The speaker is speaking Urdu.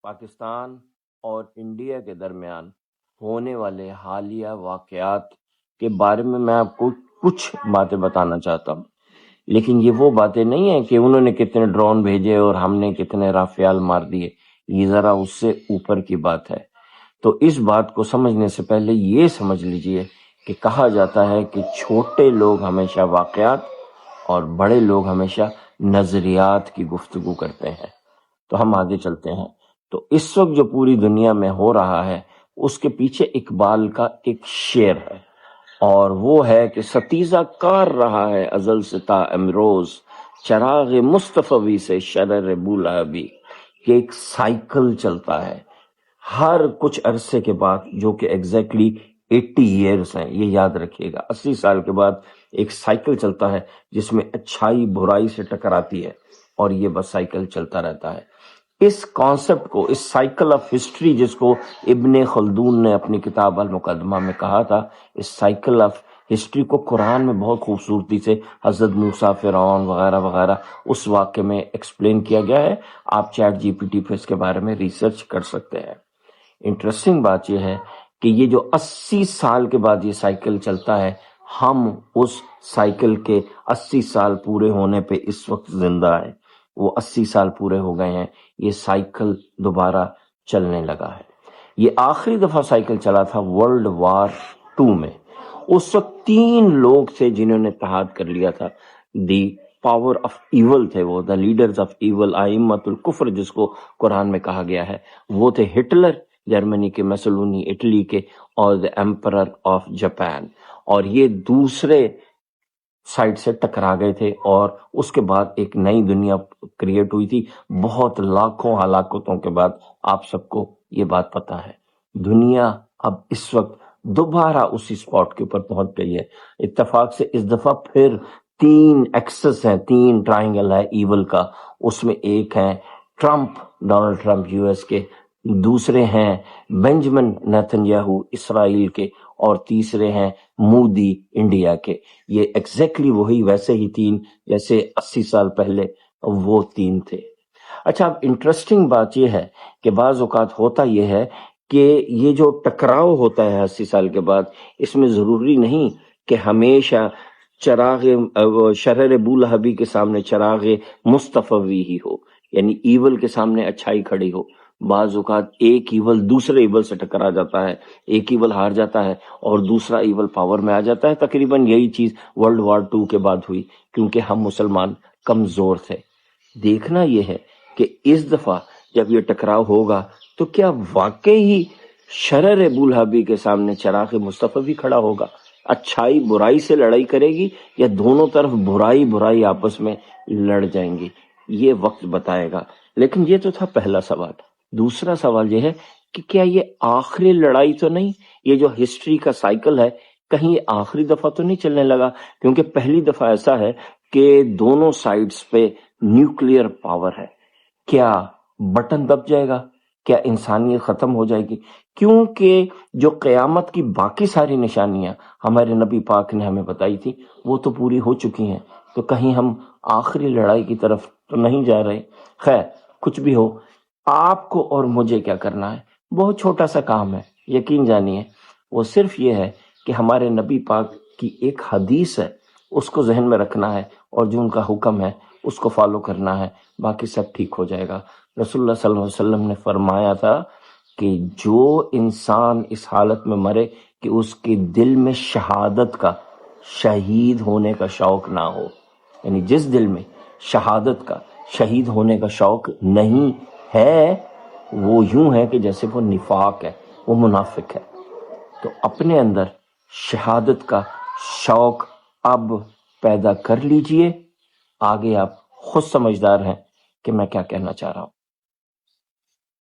پاکستان اور انڈیا کے درمیان ہونے والے حالیہ واقعات کے بارے میں آپ کو کچھ باتیں بتانا چاہتا ہوں، لیکن یہ وہ باتیں نہیں ہیں کہ انہوں نے کتنے ڈرون بھیجے اور ہم نے کتنے رافیال مار دیے. یہ ذرا اس سے اوپر کی بات ہے. تو اس بات کو سمجھنے سے پہلے یہ سمجھ لیجئے کہ کہا جاتا ہے کہ چھوٹے لوگ ہمیشہ واقعات اور بڑے لوگ ہمیشہ نظریات کی گفتگو کرتے ہیں. تو ہم آگے چلتے ہیں. تو اس وقت جو پوری دنیا میں ہو رہا ہے اس کے پیچھے اقبال کا ایک شعر ہے، اور وہ ہے کہ ستیزہ کار رہا ہے ازل سے تا امروز، چراغ مصطفی سے شرر بولابی. کہ ایک سائیکل چلتا ہے ہر کچھ عرصے کے بعد، جو کہ ایگزیکٹلی 80 ایئرز ہیں. یہ یاد رکھیے گا، 80 سال کے بعد ایک سائیکل چلتا ہے جس میں اچھائی برائی سے ٹکراتی ہے، اور یہ بس سائیکل چلتا رہتا ہے. اس کانسیپٹ کو، اس سائیکل آف ہسٹری جس کو ابن خلدون نے اپنی کتاب المقدمہ میں کہا تھا، اس سائیکل آف ہسٹری کو قرآن میں بہت خوبصورتی سے حضرت موسیٰ، فرعون وغیرہ وغیرہ اس واقعے میں ایکسپلین کیا گیا ہے. آپ چیٹ جی پی ٹی پہ اس کے بارے میں ریسرچ کر سکتے ہیں. انٹرسٹنگ بات یہ ہے کہ یہ جو 80 سال کے بعد یہ سائیکل چلتا ہے، ہم اس سائیکل کے 80 سال پورے ہونے پہ اس وقت زندہ ہیں. وہ 80 سال پورے ہو گئے ہیں، یہ سائیکل دوبارہ چلنے لگا ہے. یہ آخری دفعہ سائیکل چلا تھا ورلڈ وار 2 میں. اس وقت 3 لوگ تھے جنہوں نے اتحاد کر لیا تھا. دی پاور آف ایول تھے وہ، دا لیڈرز آف ایول، ائمۃ الکفر جس کو قرآن میں کہا گیا ہے. وہ تھے ہٹلر جرمنی کے، میسولونی اٹلی کے، اور دا ایمپرر آف جاپان. اور یہ دوسرے سائڈ سے ٹکرا گئے تھے، اور اس کے بعد ایک نئی دنیا کریٹ ہوئی تھی. بہت لاکھوں ہلاکتوں کے بعد آپ سب کو یہ بات پتا ہے، دنیا اب اس وقت دوبارہ اسی سپاٹ کے اوپر پہنچ گئی ہے. اتفاق سے اس دفعہ پھر 3 ایکسس ہیں، 3 ٹرائنگل ہے ایول کا. اس میں ایک ہے Trump, Donald Trump U S کے، دوسرے ہیں بنجمن نیتن یاہو اسرائیل کے، اور تیسرے ہیں مودی انڈیا کے. یہ ایگزیکٹلی وہی ویسے ہی 3 جیسے 80 سال پہلے وہ 3 تھے. اچھا، اب انٹرسٹنگ بات یہ ہے کہ بعض اوقات ہوتا یہ ہے کہ یہ جو ٹکراؤ ہوتا ہے 80 سال کے بعد، اس میں ضروری نہیں کہ ہمیشہ چراغ شرر بولہبی کے سامنے چراغ مصطفی ہی ہو، یعنی ایول کے سامنے اچھائی کھڑی ہو. بعض اوقات ایک ایول دوسرے ایول سے ٹکرا جاتا ہے، ایک ایول ہار جاتا ہے اور دوسرا ایول پاور میں آ جاتا ہے. تقریباً یہی چیز ورلڈ وار 2 کے بعد ہوئی، کیونکہ ہم مسلمان کمزور تھے. دیکھنا یہ ہے کہ اس دفعہ جب یہ ٹکراؤ ہوگا تو کیا واقعی ہی شرر بولہبی کے سامنے چراغ مصطفی کھڑا ہوگا، اچھائی برائی سے لڑائی کرے گی، یا دونوں طرف برائی آپس میں لڑ جائیں گی؟ یہ وقت بتائے گا. لیکن یہ تو تھا پہلا سوال. دوسرا سوال یہ ہے کہ کیا یہ آخری لڑائی تو نہیں؟ یہ جو ہسٹری کا سائیکل ہے، کہیں یہ آخری دفعہ تو نہیں چلنے لگا؟ کیونکہ پہلی دفعہ ایسا ہے کہ دونوں سائیڈز پہ نیوکلیئر پاور ہے. کیا بٹن دب جائے گا؟ کیا انسانیت ختم ہو جائے گی؟ کیونکہ جو قیامت کی باقی ساری نشانیاں ہمارے نبی پاک نے ہمیں بتائی تھی وہ تو پوری ہو چکی ہیں. تو کہیں ہم آخری لڑائی کی طرف تو نہیں جا رہے؟ خیر، کچھ بھی ہو، آپ کو اور مجھے کیا کرنا ہے؟ بہت چھوٹا سا کام ہے، یقین جانیے. وہ صرف یہ ہے کہ ہمارے نبی پاک کی ایک حدیث ہے، اس کو ذہن میں رکھنا ہے، اور جو ان کا حکم ہے اس کو فالو کرنا ہے. باقی سب ٹھیک ہو جائے گا. رسول اللہ صلی اللہ علیہ وسلم نے فرمایا تھا کہ جو انسان اس حالت میں مرے کہ اس کے دل میں شہادت کا، شہید ہونے کا شوق نہ ہو، یعنی جس دل میں شہادت کا، شہید ہونے کا شوق نہیں ہے، وہ یوں ہے کہ جیسے وہ نفاق ہے، وہ منافق ہے. تو اپنے اندر شہادت کا شوق اب پیدا کر لیجئے. آگے آپ خود سمجھدار ہیں کہ میں کیا کہنا چاہ رہا ہوں.